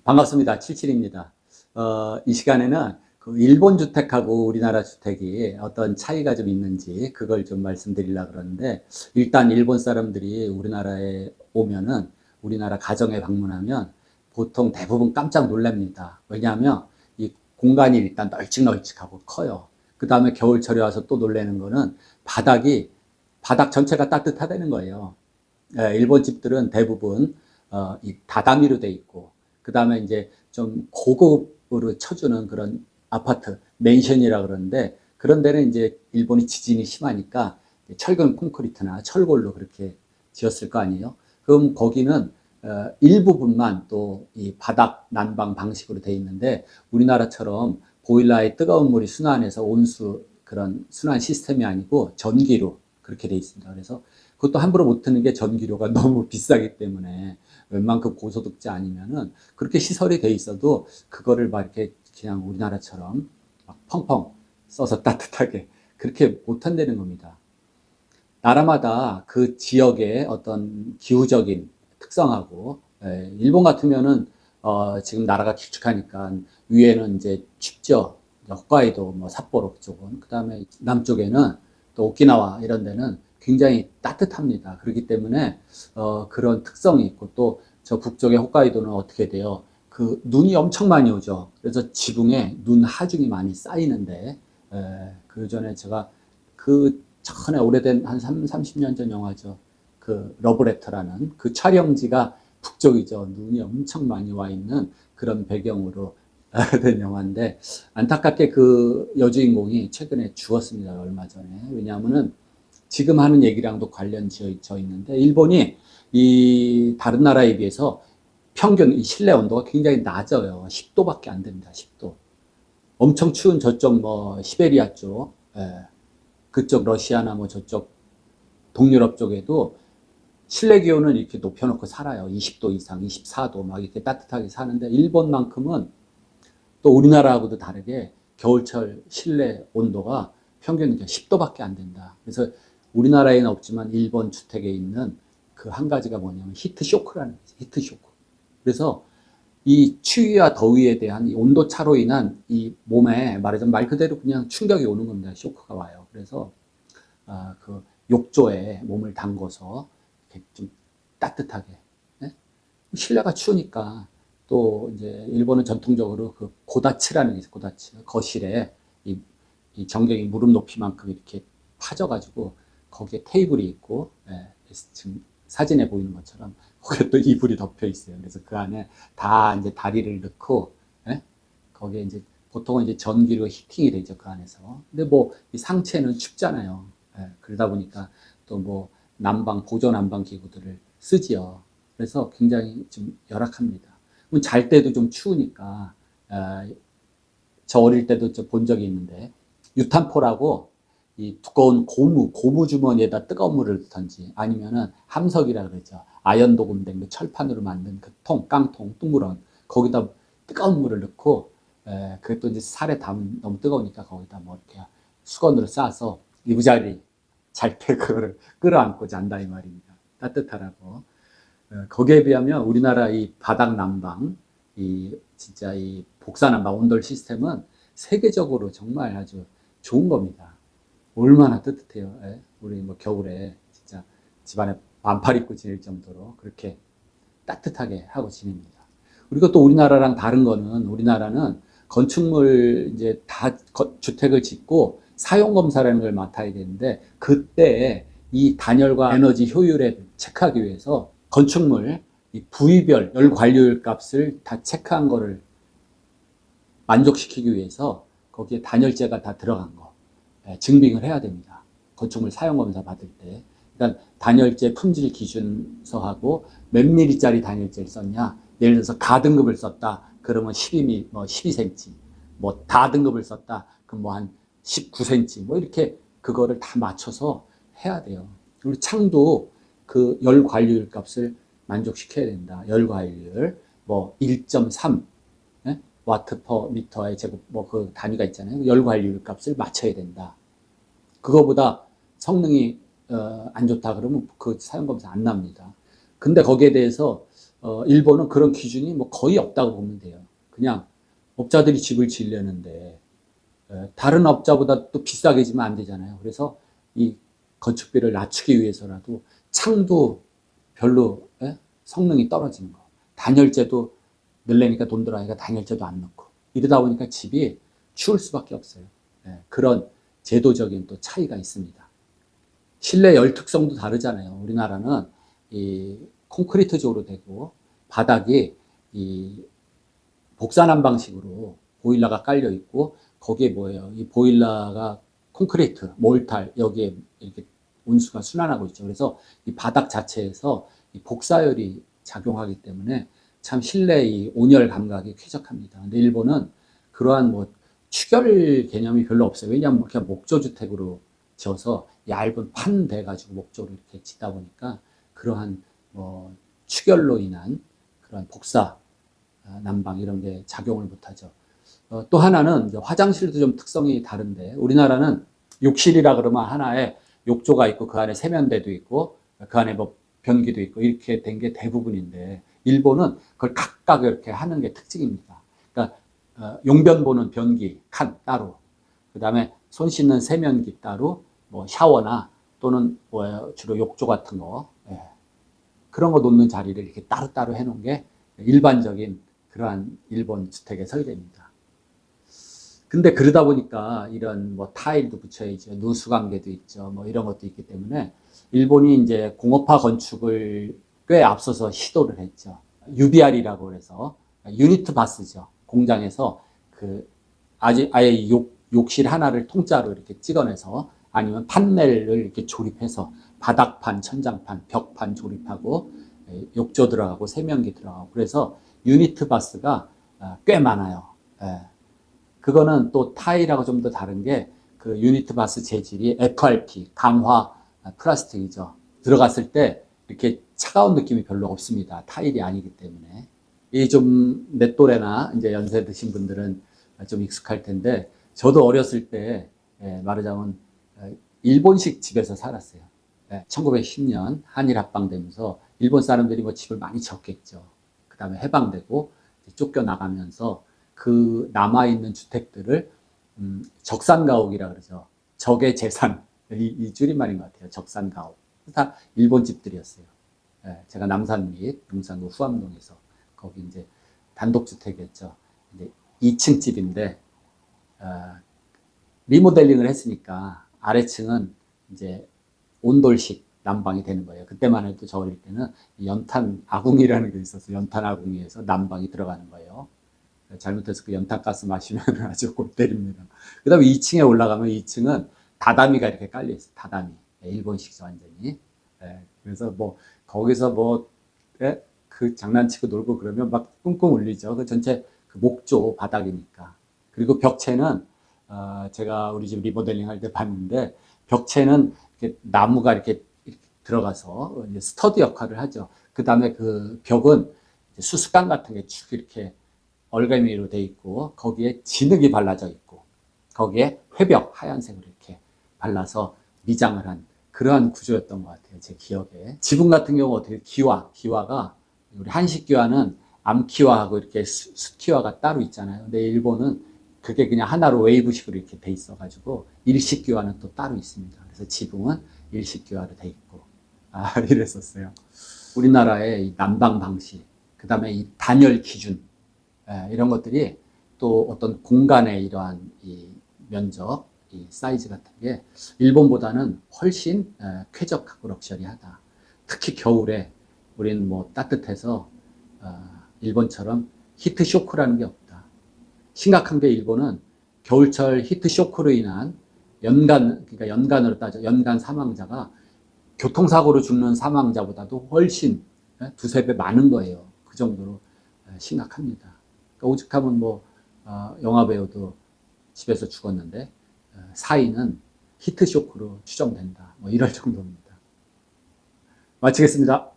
반갑습니다. 77입니다. 이 시간에는 그 일본 주택하고 우리나라 주택이 어떤 차이가 좀 있는지 그걸 좀 말씀드리려고 그러는데, 일단 일본 사람들이 우리나라에 오면은, 우리나라 가정에 방문하면 보통 대부분 깜짝 놀랍니다. 왜냐하면 이 공간이 일단 널찍널찍하고 커요. 그 다음에 겨울철에 와서 또 놀라는 거는 바닥 전체가 따뜻하다는 거예요. 일본 집들은 대부분 이 다다미로 돼 있고, 그 다음에 이제 좀 고급으로 쳐주는 그런 아파트, 맨션이라 그러는데, 그런 데는 이제 일본이 지진이 심하니까 철근 콘크리트나 철골로 그렇게 지었을 거 아니에요. 그럼 거기는 일부분만 또 이 바닥 난방 방식으로 돼 있는데, 우리나라처럼 보일러에 뜨거운 물이 순환해서 온수 그런 순환 시스템이 아니고 전기로 그렇게 돼 있습니다. 그래서 그것도 함부로 못 트는 게 전기료가 너무 비싸기 때문에, 웬만큼 고소득자 아니면은 그렇게 시설이 돼 있어도 그거를 막 이렇게 그냥 우리나라처럼 막 펑펑 써서 따뜻하게 그렇게 못 한다는 겁니다. 나라마다 그 지역의 어떤 기후적인 특성하고, 일본 같으면은 지금 나라가 길쭉하니까 위에는 이제 춥죠. 홋카이도, 뭐 삿포로 그쪽은. 그 다음에 남쪽에는 또 오키나와 이런 데는 굉장히 따뜻합니다. 그렇기 때문에 그런 특성이 있고, 또 저 북쪽의 홋카이도는 어떻게 돼요? 그 눈이 엄청 많이 오죠. 그래서 지붕에 눈 하중이 많이 쌓이는데, 그 전에 제가 그 전에 오래된 한 30년 전 영화죠. 그 러브레터라는 그 촬영지가 북쪽이죠. 눈이 엄청 많이 와 있는 그런 배경으로 된 영화인데, 안타깝게 그 여주인공이 최근에 죽었습니다. 얼마 전에. 왜냐하면은 지금 하는 얘기랑도 관련지어 있는데, 일본이 이 다른 나라에 비해서 평균 실내 온도가 굉장히 낮아요. 10도밖에 안 됩니다. 10도. 엄청 추운 저쪽 뭐 시베리아 쪽, 그쪽 러시아나 뭐 저쪽 동유럽 쪽에도 실내 기온을 이렇게 높여놓고 살아요. 20도 이상, 24도 막 이렇게 따뜻하게 사는데, 일본만큼은 또 우리나라하고도 다르게 겨울철 실내 온도가 평균 10도밖에 안 된다. 그래서 우리나라에는 없지만 일본 주택에 있는 그 한 가지가 뭐냐면 히트 쇼크라는 거죠. 히트 쇼크. 그래서 이 추위와 더위에 대한 이 온도 차로 인한 이 몸에 말하자면 말 그대로 그냥 충격이 오는 겁니다. 쇼크가 와요. 그래서 그 욕조에 몸을 담궈서 이렇게 좀 따뜻하게, 네? 실내가 추우니까, 또 이제 일본은 전통적으로 그 고다츠라는 게 있어요. 고다츠. 거실에 이 전경이 무릎 높이만큼 이렇게 파져가지고 거기에 테이블이 있고, 지금 사진에 보이는 것처럼 거기에 또 이불이 덮여 있어요. 그래서 그 안에 다 이제 다리를 넣고, 거기에 이제 보통은 이제 전기로 히팅이 되죠. 그 안에서. 근데 뭐 이 상체는 춥잖아요. 그러다 보니까 또 뭐 보조 난방 기구들을 쓰지요. 그래서 굉장히 좀 열악합니다. 잘 때도 좀 추우니까, 저 어릴 때도 본 적이 있는데, 유탄포라고 이 두꺼운 고무 주머니에다 뜨거운 물을 넣던지, 아니면은 함석이라 그러죠. 아연 도금된 그 철판으로 만든 그 깡통, 둥그런, 거기다 뜨거운 물을 넣고, 그게 또 이제 살에 닿으면 너무 뜨거우니까 거기다 뭐 이렇게 수건으로 싸서 이부자리 잘 때 그거를 끌어안고 잔다 이 말입니다. 따뜻하라고. 거기에 비하면 우리나라 이 바닥 난방, 진짜 이 복사 난방 온돌 시스템은 세계적으로 정말 아주 좋은 겁니다. 얼마나 따뜻해요. 우리 뭐 겨울에 진짜 집안에 반팔 입고 지낼 정도로 그렇게 따뜻하게 하고 지냅니다. 그리고 또 우리나라랑 다른 거는, 우리나라는 건축물 이제 다 주택을 짓고 사용 검사라는 걸 맡아야 되는데, 그때 이 단열과 에너지 효율에 체크하기 위해서 건축물 이 부위별 열 관리율 값을 다 체크한 거를 만족시키기 위해서 거기에 단열재가 다 들어간 거 증빙을 해야 됩니다. 건축물 사용검사 받을 때. 그러니까 단열재 품질 기준서하고 몇 미리짜리 단열재를 썼냐. 예를 들어서 가등급을 썼다. 그러면 12mm, 뭐 12cm. 뭐 다등급을 썼다. 그럼 뭐 한 19cm. 뭐 이렇게 그거를 다 맞춰서 해야 돼요. 그리고 창도 그 열 관리율 값을 만족시켜야 된다. 열 관리율. 뭐 1.3. 와트 퍼 미터의 제곱, 뭐 그 단위가 있잖아요. 열 관리율 값을 맞춰야 된다. 그거보다 성능이 안 좋다 그러면 그 사용검사 안 납니다. 근데 거기에 대해서 일본은 그런 기준이 뭐 거의 없다고 보면 돼요. 그냥 업자들이 집을 지으려는데 다른 업자보다 또 비싸게 지면 안 되잖아요. 그래서 이 건축비를 낮추기 위해서라도 창도 별로 성능이 떨어지는 거. 단열재도 넣으려니까 돈 들어가니까 단열재도 안 넣고. 이러다 보니까 집이 추울 수밖에 없어요. 그런 제도적인 또 차이가 있습니다. 실내 열 특성도 다르잖아요. 우리나라는 이 콘크리트적으로 되고 바닥이 이 복사난 방식으로 보일러가 깔려 있고 거기에 뭐예요? 이 보일러가 콘크리트, 몰탈 여기에 이렇게 온수가 순환하고 있죠. 그래서 이 바닥 자체에서 이 복사열이 작용하기 때문에 참 실내 이 온열 감각이 쾌적합니다. 근데 일본은 그러한 뭐 추결 개념이 별로 없어요. 왜냐하면 그냥 목조주택으로 지어서 얇은 판 돼가지고 목조로 이렇게 짓다 보니까 그러한 뭐 추결로 인한 그런 복사 난방 이런 게 작용을 못하죠. 또 하나는 화장실도 좀 특성이 다른데 우리나라는 욕실이라 그러면 하나에 욕조가 있고 그 안에 세면대도 있고 그 안에 뭐 변기도 있고 이렇게 된 게 대부분인데 일본은 그걸 각각 이렇게 하는 게 특징입니다. 그러니까 용변 보는 변기 칸 따로, 그 다음에 손 씻는 세면기 따로, 뭐 샤워나 또는 뭐 주로 욕조 같은 거 그런 거 놓는 자리를 이렇게 따로따로 해놓은 게 일반적인 그러한 일본 주택의 설계입니다. 근데 그러다 보니까 이런 뭐 타일도 붙여야죠. 누수관계도 있죠. 뭐 이런 것도 있기 때문에 일본이 이제 공업화 건축을 꽤 앞서서 시도를 했죠. UBR이라고 그래서 유니트 바스죠. 공장에서 그 아예 욕실 하나를 통짜로 이렇게 찍어내서 아니면 판넬을 이렇게 조립해서 바닥판, 천장판, 벽판 조립하고 욕조 들어가고 세면기 들어가고 그래서 유니트 바스가 꽤 많아요. 그거는 또 타일하고 좀 더 다른 게 그 유니트 바스 재질이 FRP, 강화 플라스틱이죠. 들어갔을 때 이렇게 차가운 느낌이 별로 없습니다. 타일이 아니기 때문에. 이 좀 내 또래나 이제 연세 드신 분들은 좀 익숙할 텐데 저도 어렸을 때 말하자면 일본식 집에서 살았어요. 1910년 한일 합방되면서 일본 사람들이 뭐 집을 많이 지었겠죠. 그 다음에 해방되고 쫓겨나가면서 그 남아있는 주택들을 적산가옥이라 그러죠. 적의 재산, 이 줄임말인 것 같아요. 적산가옥. 다 일본 집들이었어요. 제가 남산 및 용산구 후암동에서 거기 이제 단독주택이었죠. 이제 2층 집인데 리모델링을 했으니까 아래층은 이제 온돌식 난방이 되는 거예요. 그때만 해도 저 어릴 때는 연탄 아궁이라는 게 있어서 연탄 아궁이에서 난방이 들어가는 거예요. 잘못해서 그 연탄가스 마시면 아주 골 때립니다. 그 다음에 2층에 올라가면 2층은 다다미가 이렇게 깔려있어요. 다다미. 일본식 완전히. 그래서 뭐, 거기서 뭐, 그 장난치고 놀고 그러면 막 꿍꿍 울리죠. 그 전체 그 목조 바닥이니까. 그리고 벽체는, 제가 우리 집 리모델링 할 때 봤는데, 벽체는 이렇게 나무가 이렇게 들어가서 이제 스터드 역할을 하죠. 그 다음에 그 벽은 수수깡 같은 게 쭉 이렇게 얼갈미로 돼 있고 거기에 진흙이 발라져 있고 거기에 회벽 하얀색으로 이렇게 발라서 미장을 한 그러한 구조였던 것 같아요. 제 기억에. 지붕 같은 경우 어떻게 기와가 우리 한식 기와는 암기와하고 이렇게 숫기와가 따로 있잖아요. 근데 일본은 그게 그냥 하나로 웨이브식으로 이렇게 돼 있어 가지고 일식 기와는 또 따로 있습니다. 그래서 지붕은 일식 기와로 돼 있고 이랬었어요. 우리나라의 이 난방 방식, 그 다음에 이 단열 기준 이런 것들이 또 어떤 공간의 이러한 이 면적, 이 사이즈 같은 게 일본보다는 훨씬 쾌적하고 럭셔리하다. 특히 겨울에 우리는 뭐 따뜻해서 일본처럼 히트 쇼크라는 게 없다. 심각한 게 일본은 겨울철 히트 쇼크로 인한 그러니까 연간으로 따져 연간 사망자가 교통사고로 죽는 사망자보다도 훨씬 두세 배 많은 거예요. 그 정도로 심각합니다. 그러니까 오죽하면 뭐 영화 배우도 집에서 죽었는데 사인은 히트쇼크로 추정된다. 뭐 이럴 정도입니다. 마치겠습니다.